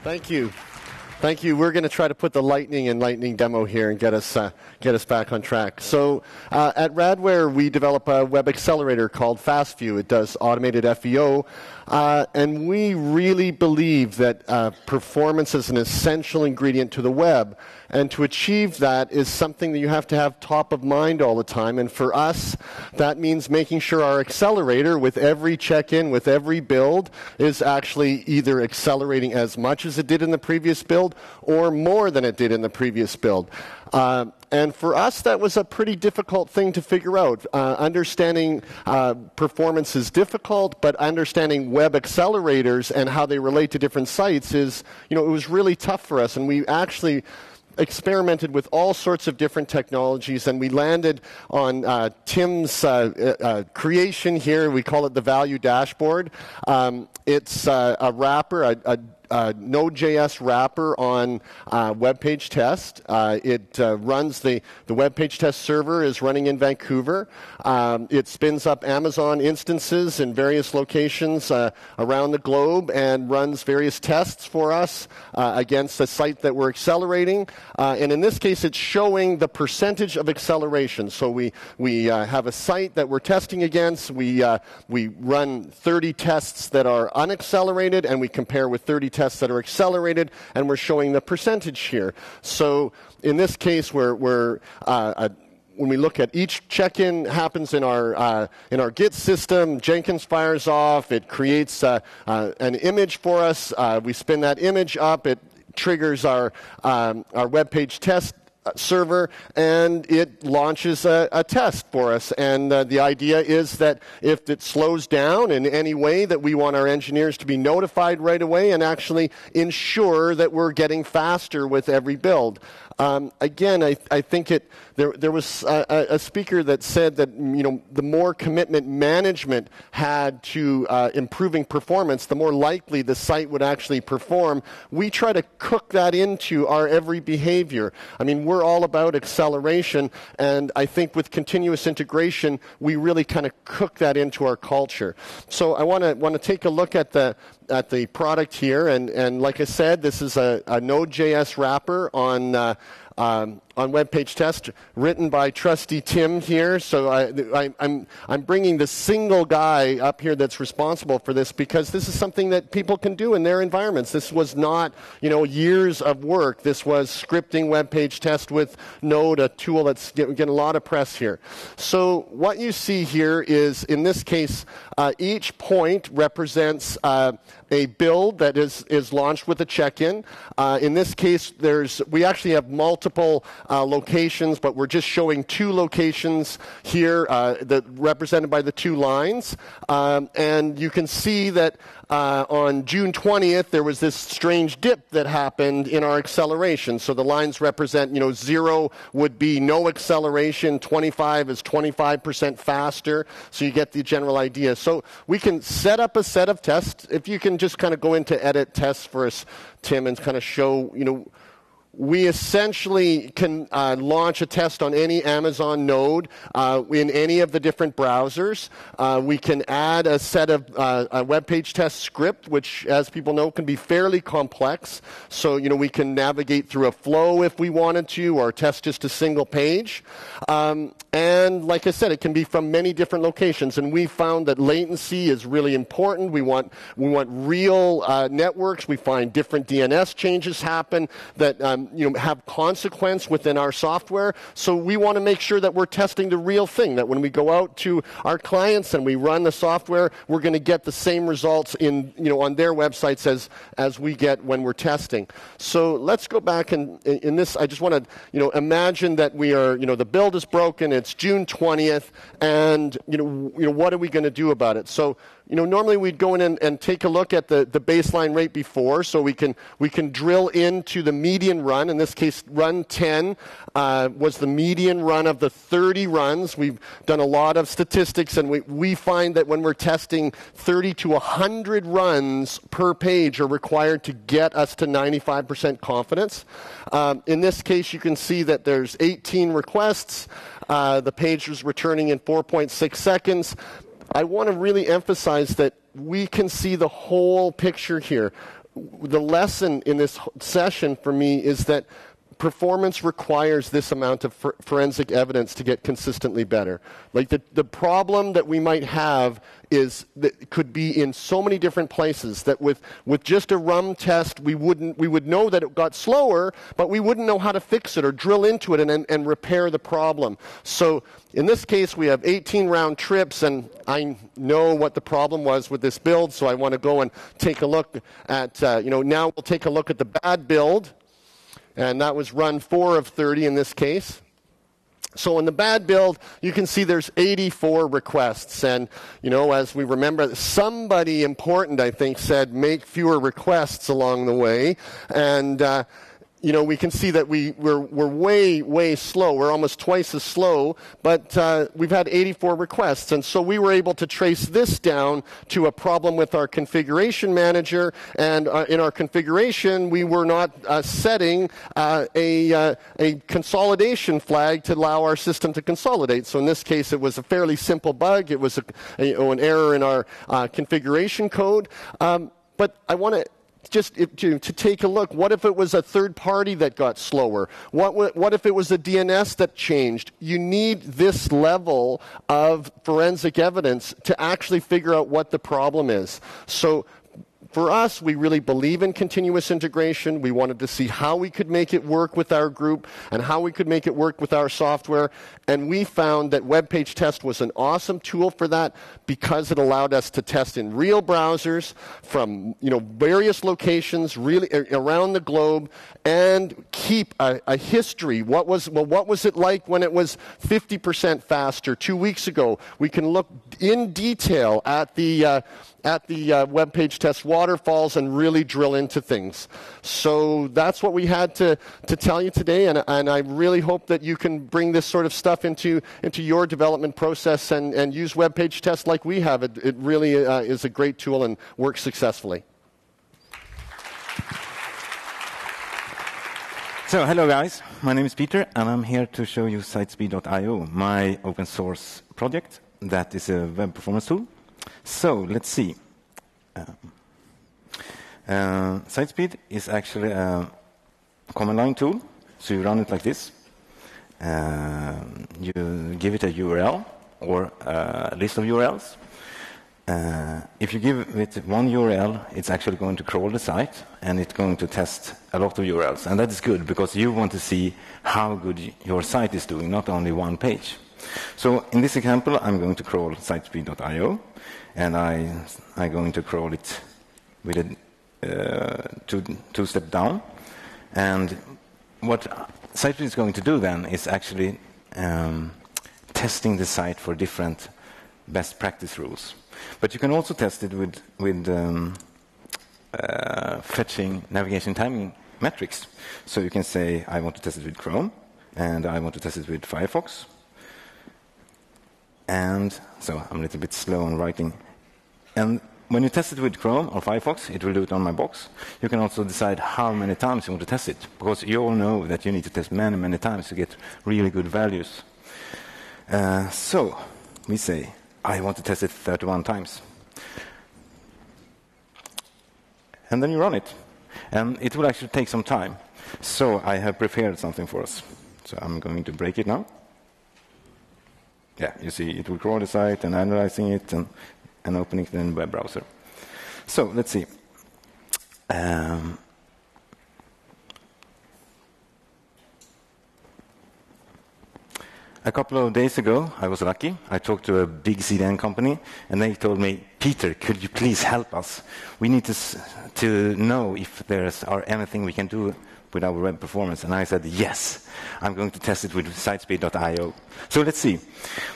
Thank you. Thank you. We're going to try to put the lightning demo here and get us back on track. So at Radware, we develop a web accelerator called FastView. It does automated FEO, and we really believe that performance is an essential ingredient to the web. And to achieve that is something that you have to have top of mind all the time. And for us, that means making sure our accelerator, with every check-in, with every build, is actually either accelerating as much as it did in the previous build or more than it did in the previous build. And for us, that was a pretty difficult thing to figure out. Understanding performance is difficult, but understanding web accelerators and how they relate to different sites is, it was really tough for us. And we actually experimented with all sorts of different technologies, and we landed on Tim's creation here. We call it the value dashboard. It's a wrapper, a Node.js wrapper on WebPageTest. It runs the WebPageTest server is running in Vancouver. It spins up Amazon instances in various locations around the globe and runs various tests for us against the site that we're accelerating. And in this case, it's showing the percentage of acceleration. So we have a site that we're testing against. We run 30 tests that are unaccelerated, and we compare with 30 tests that are accelerated, and we're showing the percentage here. So in this case, when we look at each check-in happens in our Git system, Jenkins fires off, it creates an image for us, we spin that image up, it triggers our WebPageTest server, and it launches a test for us. And the idea is that if it slows down in any way, that we want our engineers to be notified right away and actually ensure that we're getting faster with every build. Again, I think there was a speaker that said that the more commitment management had to improving performance, the more likely the site would actually perform. We try to cook that into our every behavior. I mean, we're all about acceleration, and I think with continuous integration, we really kind of cook that into our culture. So I want to take a look at the product here, and like I said, this is a Node.js wrapper on WebPageTest, written by trusty Tim here. So I'm bringing the single guy up here that's responsible for this, because this is something that people can do in their environments. This was not years of work. This was scripting WebPageTest with Node, a tool that's getting a lot of press here. So what you see here is, in this case, each point represents a build that is launched with a check-in. In this case, we actually have multiple locations, but we're just showing two locations here that represented by the two lines. And you can see that on June 20th, there was this strange dip that happened in our acceleration. So the lines represent, 0 would be no acceleration, 25 is 25% faster, so you get the general idea. So we can set up a set of tests. If you can just kind of go into edit tests for us, Tim, and kind of show, we essentially can launch a test on any Amazon node in any of the different browsers. We can add a set of a WebPageTest script, which, as people know, can be fairly complex. So, we can navigate through a flow if we wanted to, or test just a single page. And like I said, it can be from many different locations. And we found that latency is really important. We want real networks. We find different DNS changes happen that have consequence within our software. So we want to make sure that we're testing the real thing, that when we go out to our clients and we run the software, we're going to get the same results on their websites as we get when we're testing. So let's go back, and in this, I just want to imagine that we are, the build is broken, it's June 20th, and what are we going to do about it? So normally we'd go in and take a look at the baseline rate before, so we can drill into the median run. In this case, run 10 was the median run of the 30 runs. We've done a lot of statistics, and we find that when we're testing, 30 to 100 runs per page are required to get us to 95% confidence. In this case, you can see that there's 18 requests. The page was returning in 4.6 seconds. I want to really emphasize that we can see the whole picture here. the lesson in this session for me is that performance requires this amount of forensic evidence to get consistently better. Like the problem that we might have is that could be in so many different places that with just a rum test we would know that it got slower, but we wouldn't know how to fix it or drill into it and repair the problem. So in this case we have 18 round trips, and I know what the problem was with this build, so I want to go and take a look at now we'll take a look at the bad build. And that was run 4 of 30 in this case. So in the bad build, you can see there's 84 requests. And, as we remember, somebody important, I think, said make fewer requests along the way. And, we can see that we're way, way slow. We're almost twice as slow, but we've had 84 requests. And so we were able to trace this down to a problem with our configuration manager. And in our configuration, we were not setting a consolidation flag to allow our system to consolidate. So in this case, it was a fairly simple bug. It was an error in our configuration code. But I want to just to take a look. What if it was a third party that got slower? What if it was a DNS that changed? You need this level of forensic evidence to actually figure out what the problem is. So for us, we really believe in continuous integration. We wanted to see how we could make it work with our group and how we could make it work with our software. And we found that WebPageTest was an awesome tool for that because it allowed us to test in real browsers from various locations really around the globe and keep a history. What was it like when it was 50% faster 2 weeks ago? We can look in detail at the WebPageTest waterfalls and really drill into things. So that's what we had to tell you today, and I really hope that you can bring this sort of stuff into your development process and use WebPageTest like we have. It really is a great tool and works successfully. So, hello guys, my name is Peter, and I'm here to show you sitespeed.io, my open source project that is a web performance tool. So, let's see. Sitespeed is actually a command line tool, so you run it like this. You give it a URL or a list of URLs. If you give it one URL, it's actually going to crawl the site, and it's going to test a lot of URLs. And that is good, because you want to see how good your site is doing, not only one page. So in this example, I'm going to crawl sitespeed.io, and I'm going to crawl it with a two-step down. And what Sitespeed is going to do then is actually testing the site for different best practice rules. But you can also test it with fetching navigation timing metrics. So you can say, I want to test it with Chrome, and I want to test it with Firefox. And so I'm a little bit slow on writing. And when you test it with Chrome or Firefox, it will do it on my box. You can also decide how many times you want to test it, because you all know that you need to test many, many times to get really good values. So we say, I want to test it 31 times. And then you run it. And it will actually take some time. So I have prepared something for us. So I'm going to break it now. Yeah, you see, it will crawl the site and analyzing it and opening it in the web browser. So let's see. A couple of days ago, I was lucky. I talked to a big CDN company, and they told me, Peter, could you please help us? We need to know if there's anything we can do with our web performance. And I said, yes, I'm going to test it with sitespeed.io. So let's see.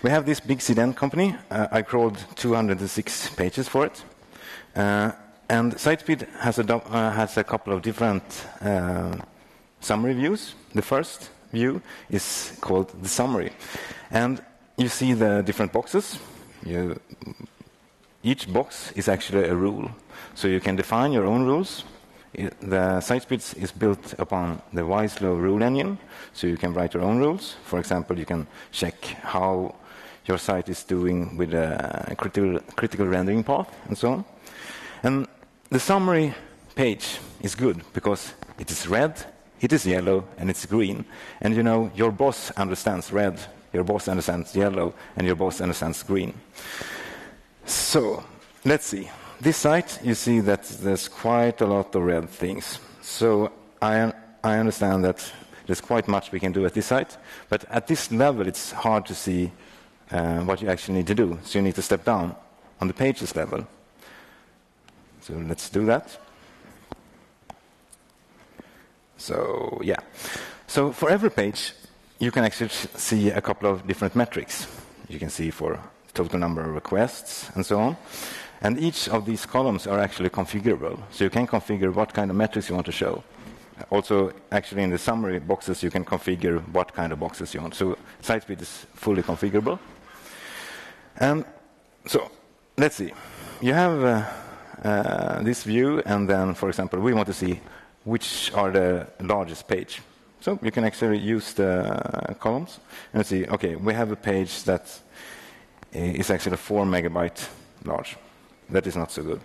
We have this big CDN company. I crawled 206 pages for it. And Sitespeed has a couple of different summary views. The first view is called the summary. And you see the different boxes. Each box is actually a rule. So you can define your own rules. The Sitespeed is built upon the Wiselow rule engine, so you can write your own rules. For example, you can check how your site is doing with a critical rendering path and so on. And the summary page is good because it is red, it is yellow, and it's green. And you know, your boss understands red, your boss understands yellow, and your boss understands green. So, let's see. This site, you see that there's quite a lot of red things. So, I understand that there's quite much we can do at this site, but at this level, it's hard to see what you actually need to do. So you need to step down on the pages level. So let's do that. So, yeah. So for every page, you can actually see a couple of different metrics. You can see for total number of requests and so on. And each of these columns are actually configurable. So you can configure what kind of metrics you want to show. Also, actually, in the summary boxes, you can configure what kind of boxes you want. So site speed is fully configurable. So let's see. You have this view, and then, for example, we want to see which are the largest page. So you can actually use the columns and see, okay, we have a page that is actually 4 megabyte large. That is not so good.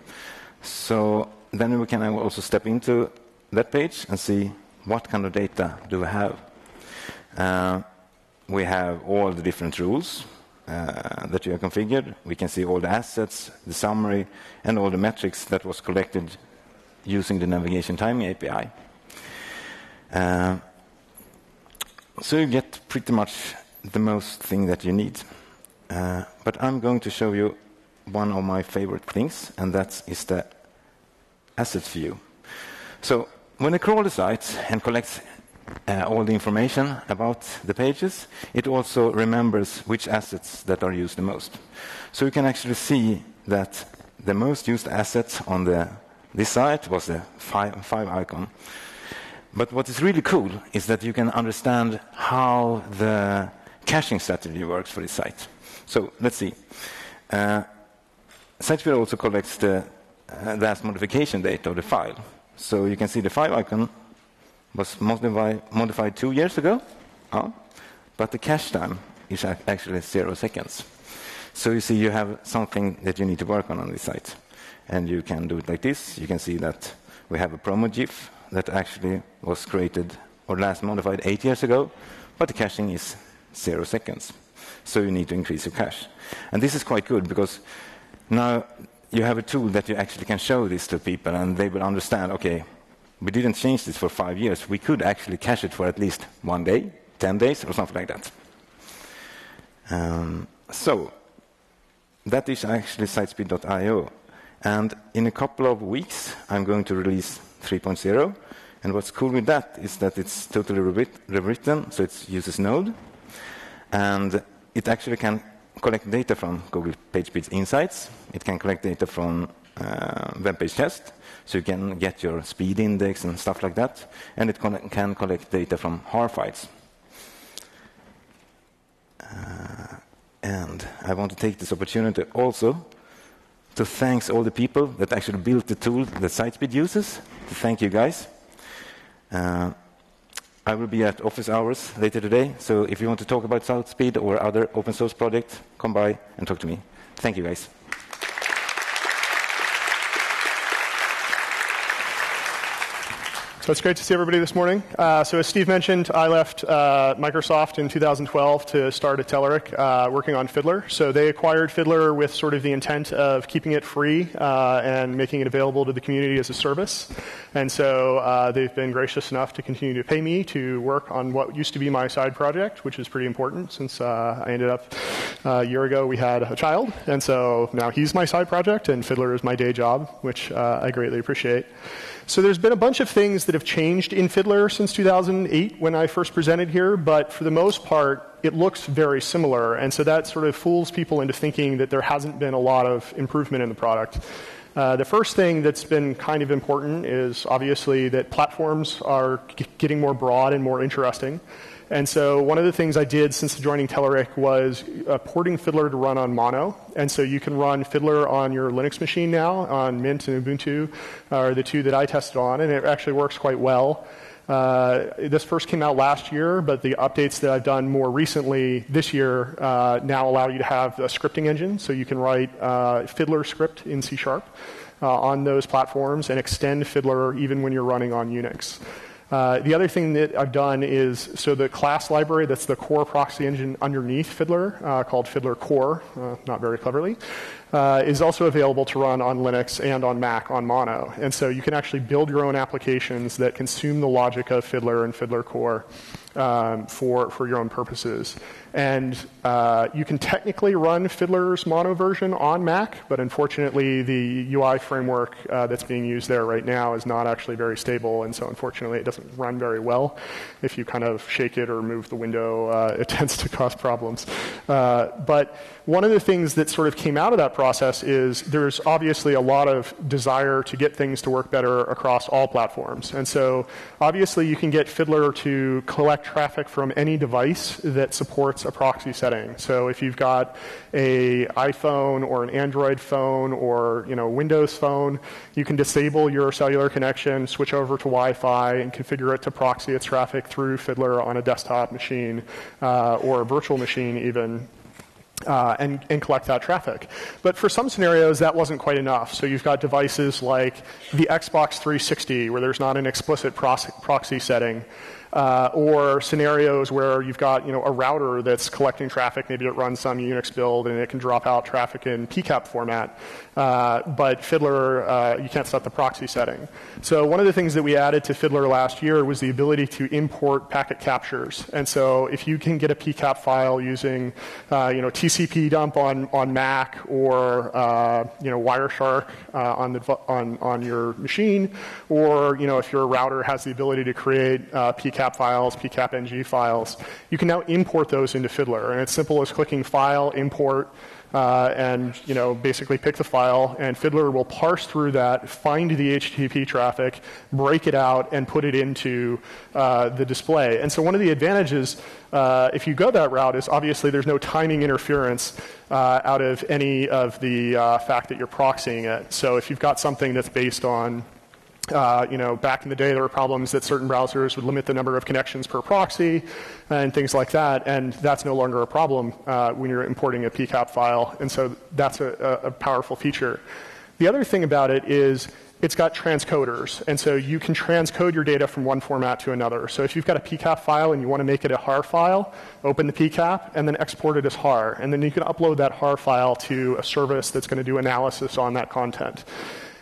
So then we can also step into that page and see what kind of data do we have. We have all the different rules that you have configured. We can see all the assets, the summary, and all the metrics that was collected using the navigation timing API. So you get pretty much the most thing that you need. But I'm going to show you one of my favorite things, and that is the assets view. So when I crawl the site and collects all the information about the pages, it also remembers which assets that are used the most. So you can actually see that the most used asset on this site was the 5 icon. But what is really cool is that you can understand how the caching strategy works for this site. So let's see. SiteSpeed also collects the last modification date of the file. So you can see the 5 icon was modified 2 years ago, but the cache time is actually 0 seconds. So you see you have something that you need to work on this site. And you can do it like this. You can see that we have a promo GIF that actually was created or last modified 8 years ago, but the caching is 0 seconds. So you need to increase your cache. And this is quite good because now you have a tool that you actually can show this to people and they will understand, okay, we didn't change this for 5 years. We could actually cache it for at least 1 day, 10 days, or something like that. So that is actually sitespeed.io. And in a couple of weeks, I'm going to release 3.0. And what's cool with that is that it's totally rewritten, so it uses Node. And it actually can collect data from Google PageSpeed's Insights. It can collect data from WebPagetest, so you can get your speed index and stuff like that. And it can collect data from HAR files. And I want to take this opportunity also to thank all the people that actually built the tool that SiteSpeed uses. Thank you, guys. I will be at office hours later today, so if you want to talk about SiteSpeed or other open source projects, come by and talk to me. Thank you, guys. So it's great to see everybody this morning. So as Steve mentioned, I left Microsoft in 2012 to start at Telerik working on Fiddler. So they acquired Fiddler with sort of the intent of keeping it free and making it available to the community as a service. And so they've been gracious enough to continue to pay me to work on what used to be my side project, which is pretty important since I ended up a year ago we had a child. And so now he's my side project and Fiddler is my day job, which I greatly appreciate. So there's been a bunch of things that have changed in Fiddler since 2008 when I first presented here, but for the most part, it looks very similar. And so that sort of fools people into thinking that there hasn't been a lot of improvement in the product. The first thing that's been kind of important is obviously that platforms are getting more broad and more interesting. And so one of the things I did since joining Telerik was porting Fiddler to run on Mono. And so you can run Fiddler on your Linux machine now, on Mint and Ubuntu, are the two that I tested on, and it actually works quite well. This first came out last year, but the updates that I've done more recently this year now allow you to have a scripting engine, so you can write Fiddler script in C#. on those platforms and extend Fiddler even when you're running on Unix. The other thing that I've done is, so the class library that's the core proxy engine underneath Fiddler, called Fiddler Core, not very cleverly, is also available to run on Linux and on Mac on Mono. And so you can actually build your own applications that consume the logic of Fiddler and Fiddler Core for your own purposes. And you can technically run Fiddler's mono version on Mac, but unfortunately the UI framework that's being used there right now is not actually very stable, and so unfortunately it doesn't run very well. If you kind of shake it or move the window, it tends to cause problems. But one of the things that sort of came out of that process is there's obviously a lot of desire to get things to work better across all platforms. And so obviously you can get Fiddler to collect traffic from any device that supports a proxy setting. So if you've got an iPhone or an Android phone or Windows phone, you can disable your cellular connection, switch over to Wi-Fi, and configure it to proxy its traffic through Fiddler on a desktop machine or a virtual machine even. And collect that traffic. But for some scenarios, that wasn't quite enough. So you've got devices like the Xbox 360, where there's not an explicit proxy setting, or scenarios where you've got a router that's collecting traffic. Maybe it runs some Unix build and it can drop out traffic in PCAP format. But Fiddler, you can't set the proxy setting. So one of the things that we added to Fiddler last year was the ability to import packet captures. And so if you can get a PCAP file using TCP dump on Mac or Wireshark on your machine, or if your router has the ability to create PCAP files, PCAP-NG files, you can now import those into Fiddler. And it's simple as clicking File, Import, and basically pick the file, and Fiddler will parse through that, find the HTTP traffic, break it out, and put it into the display. And so one of the advantages, if you go that route, is obviously there's no timing interference out of any of the fact that you're proxying it. So if you've got something that's based on back in the day, there were problems that certain browsers would limit the number of connections per proxy and things like that, and that's no longer a problem when you're importing a PCAP file, and so that's a powerful feature. The other thing about it is it's got transcoders, and so you can transcode your data from one format to another. So if you've got a PCAP file and you want to make it a HAR file, open the PCAP and then export it as HAR, and then you can upload that HAR file to a service that's going to do analysis on that content.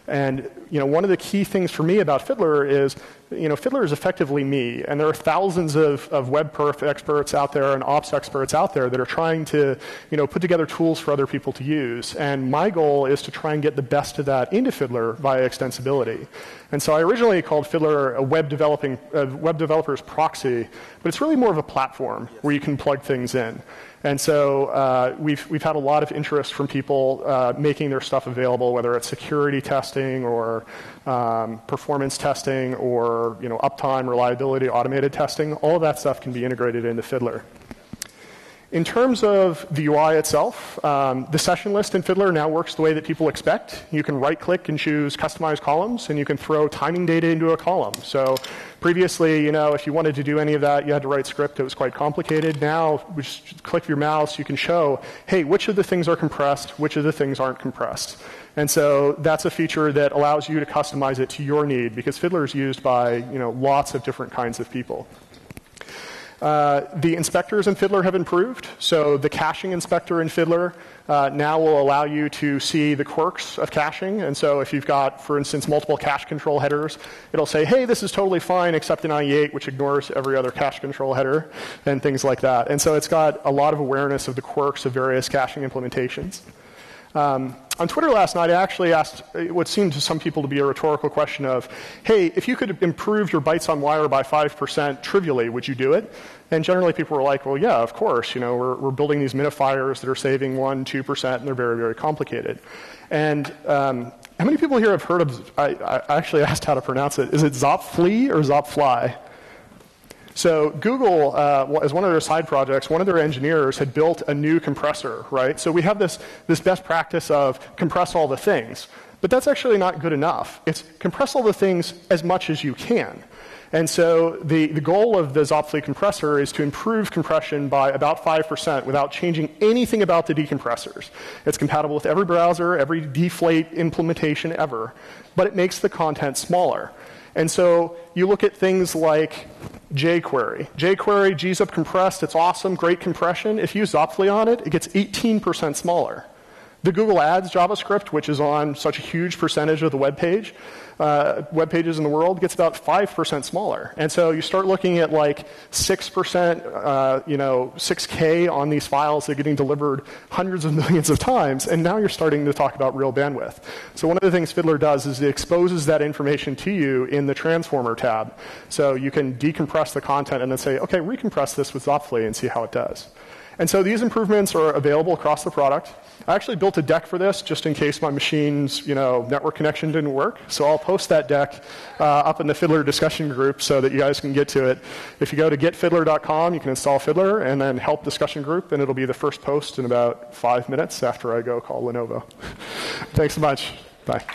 And one of the key things for me about Fiddler is, Fiddler is effectively me, and there are thousands of web perf experts out there and ops experts out there that are trying to, put together tools for other people to use. And my goal is to try and get the best of that into Fiddler via extensibility. And so I originally called Fiddler a web developer's proxy, but it's really more of a platform where you can plug things in. And so we've had a lot of interest from people making their stuff available, whether it's security testing or performance testing or uptime, reliability, automated testing. All of that stuff can be integrated into Fiddler. In terms of the UI itself, the session list in Fiddler now works the way that people expect. You can right-click and choose Customize Columns, and you can throw timing data into a column. So previously, if you wanted to do any of that, you had to write script. It was quite complicated. Now, just click your mouse, you can show, hey, which of the things are compressed, which of the things aren't compressed. And so that's a feature that allows you to customize it to your need, because Fiddler is used by lots of different kinds of people. The inspectors in Fiddler have improved. So the caching inspector in Fiddler now will allow you to see the quirks of caching. And so if you've got, for instance, multiple cache control headers, it'll say, hey, this is totally fine except in IE8, which ignores every other cache control header, and things like that. And so it's got a lot of awareness of the quirks of various caching implementations. On Twitter last night, I actually asked what seemed to some people to be a rhetorical question of, hey, if you could improve your bytes on wire by 5% trivially, would you do it? And generally people were like, well, yeah, of course. We're building these minifiers that are saving 1%, 2%, and they're very, very complicated. And how many people here have heard of, I actually asked how to pronounce it. Is it Zopfli or Zopfly? So Google, as one of their side projects, one of their engineers had built a new compressor, right? So we have this best practice of compress all the things. But that's actually not good enough. It's compress all the things as much as you can. And so the goal of the Zopfli compressor is to improve compression by about 5% without changing anything about the decompressors. It's compatible with every browser, every deflate implementation ever, but it makes the content smaller. And so you look at things like jQuery. jQuery, gzip compressed, it's awesome, great compression. If you use Zopfli on it, it gets 18% smaller. The Google Ads JavaScript, which is on such a huge percentage of the web pages in the world, gets about 5% smaller. And so you start looking at like 6%, 6K on these files that are getting delivered hundreds of millions of times, and now you're starting to talk about real bandwidth. So one of the things Fiddler does is it exposes that information to you in the Transformer tab. So you can decompress the content and then say, okay, recompress this with Zopfli and see how it does. And so these improvements are available across the product. I actually built a deck for this just in case my machine's network connection didn't work. So I'll post that deck up in the Fiddler discussion group so that you guys can get to it. If you go to getfiddler.com, you can install Fiddler and then help discussion group, and it'll be the first post in about 5 minutes after I go call Lenovo. Thanks so much. Bye.